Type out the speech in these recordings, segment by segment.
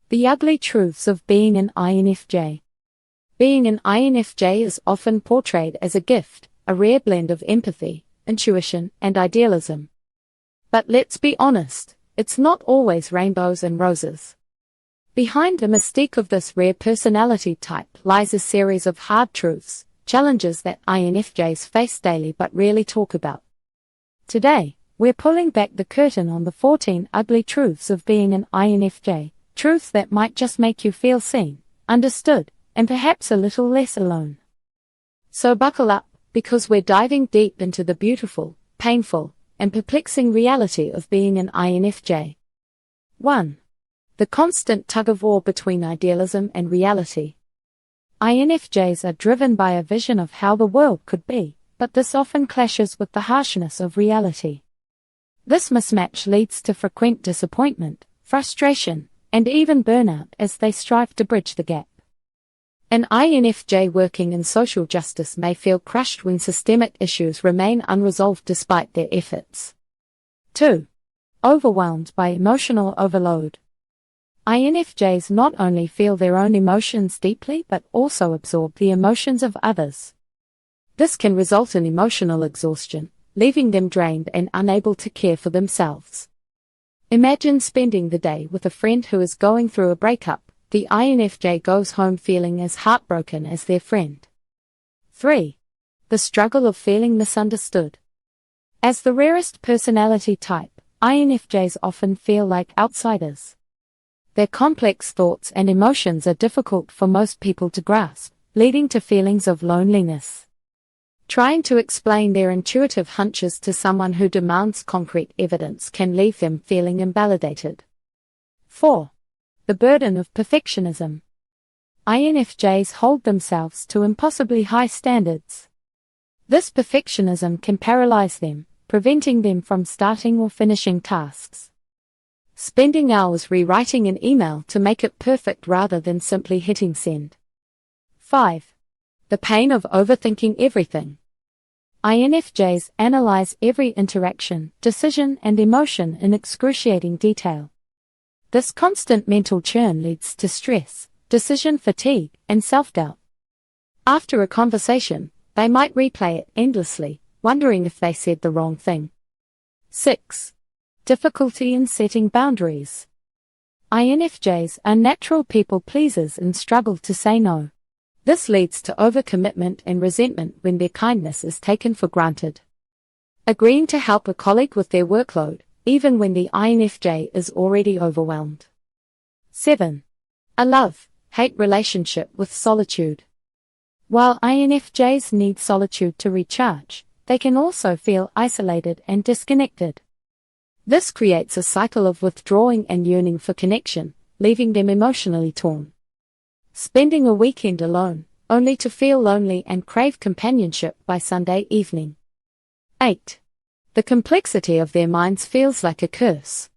The ugly truths of being an INFJ. Being an INFJ is often portrayed as a gift, a rare blend of empathy, intuition, and idealism. But let's be honest, it's not always rainbows and roses. Behind the mystique of this rare personality type lies a series of hard truths, challenges that INFJs face daily but rarely talk about. Today, we're pulling back the curtain on the 14 ugly truths of being an INFJ, truths that might just make you feel seen, understood, and perhaps a little less alone. So buckle up, because we're diving deep into the beautiful, painful, and perplexing reality of being an INFJ. 1. The constant tug-of-war between idealism and reality. INFJs are driven by a vision of how the world could be, but this often clashes with the harshness of reality. This mismatch leads to frequent disappointment, frustration, and even burnout as they strive to bridge the gap. An INFJ working in social justice may feel crushed when systemic issues remain unresolved despite their efforts. 2. Overwhelmed by emotional overload. INFJs not only feel their own emotions deeply but also absorb the emotions of others. This can result in emotional exhaustion, leaving them drained and unable to care for themselves. Imagine spending the day with a friend who is going through a breakup. The INFJ goes home feeling as heartbroken as their friend. 3. The struggle of feeling misunderstood. As the rarest personality type, INFJs often feel like outsiders. Their complex thoughts and emotions are difficult for most people to grasp, leading to feelings of loneliness. Trying to explain their intuitive hunches to someone who demands concrete evidence can leave them feeling invalidated. 4. The burden of perfectionism. INFJs hold themselves to impossibly high standards. This perfectionism can paralyze them, preventing them from starting or finishing tasks. Spending hours rewriting an email to make it perfect rather than simply hitting send. 5. The pain of overthinking everything. INFJs analyze every interaction, decision, and emotion in excruciating detail. This constant mental churn leads to stress, decision fatigue, and self-doubt. After a conversation, they might replay it endlessly, wondering if they said the wrong thing. 6. Difficulty in setting boundaries. INFJs are natural people pleasers and struggle to say no. This leads to overcommitment and resentment when their kindness is taken for granted. Agreeing to help a colleague with their workload, even when the INFJ is already overwhelmed. 7. A love-hate relationship with solitude. While INFJs need solitude to recharge, they can also feel isolated and disconnected. This creates a cycle of withdrawing and yearning for connection, leaving them emotionally torn. Spending a weekend alone, only to feel lonely and crave companionship by Sunday evening. 8. The complexity of their minds feels like a curse.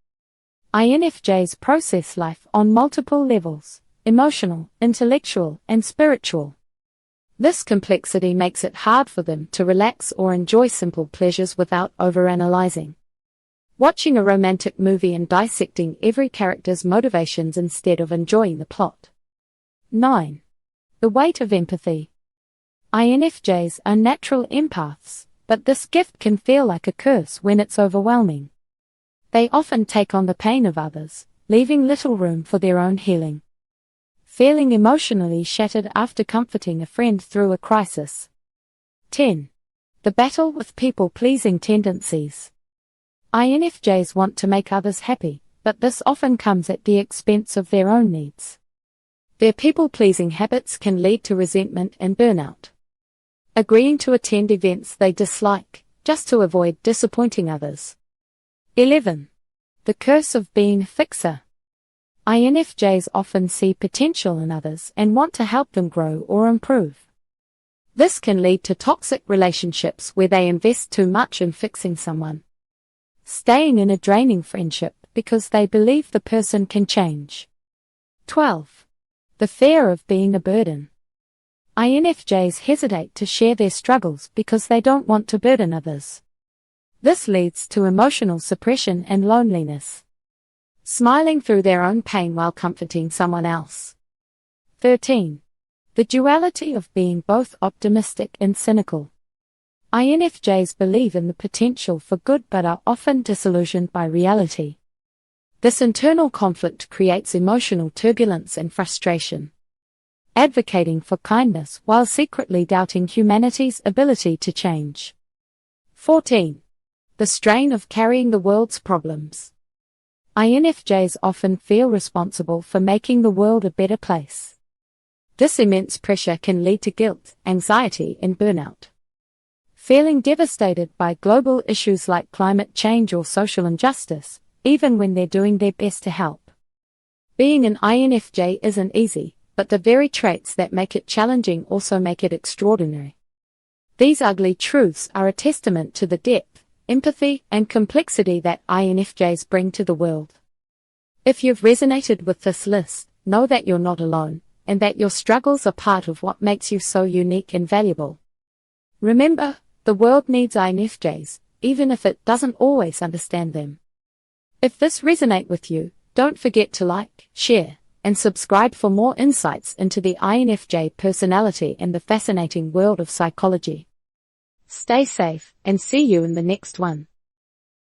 INFJs process life on multiple levels: emotional, intellectual, and spiritual. This complexity makes it hard for them to relax or enjoy simple pleasures without overanalyzing. Watching a romantic movie and dissecting every character's motivations instead of enjoying the plot. 9. The weight of empathy. INFJs are natural empaths, but this gift can feel like a curse when it's overwhelming. They often take on the pain of others, leaving little room for their own healing. Feeling emotionally shattered after comforting a friend through a crisis. 10. The battle with people-pleasing tendencies. INFJs want to make others happy, but this often comes at the expense of their own needs. Their people-pleasing habits can lead to resentment and burnout. Agreeing to attend events they dislike, just to avoid disappointing others. 11. The curse of being a fixer. INFJs often see potential in others and want to help them grow or improve. This can lead to toxic relationships where they invest too much in fixing someone. Staying in a draining friendship because they believe the person can change. 12. The fear of being a burden. INFJs hesitate to share their struggles because they don't want to burden others. This leads to emotional suppression and loneliness. smiling through their own pain while comforting someone else. 13. The duality of being both optimistic and cynical. INFJs believe in the potential for good but are often disillusioned by reality. This internal conflict creates emotional turbulence and frustration. Advocating for kindness while secretly doubting humanity's ability to change. 14. The strain of carrying the world's problems. INFJs often feel responsible for making the world a better place. This immense pressure can lead to guilt, anxiety, and burnout. Feeling devastated by global issues like climate change or social injustice, even when they're doing their best to help. Being an INFJ isn't easy, but the very traits that make it challenging also make it extraordinary. These ugly truths are a testament to the depth, empathy, and complexity that INFJs bring to the world. If you've resonated with this list, know that you're not alone, and that your struggles are part of what makes you so unique and valuable. Remember, the world needs INFJs, even if it doesn't always understand them. If this resonates with you, don't forget to like, share, and subscribe for more insights into the INFJ personality and the fascinating world of psychology. Stay safe, and see you in the next one.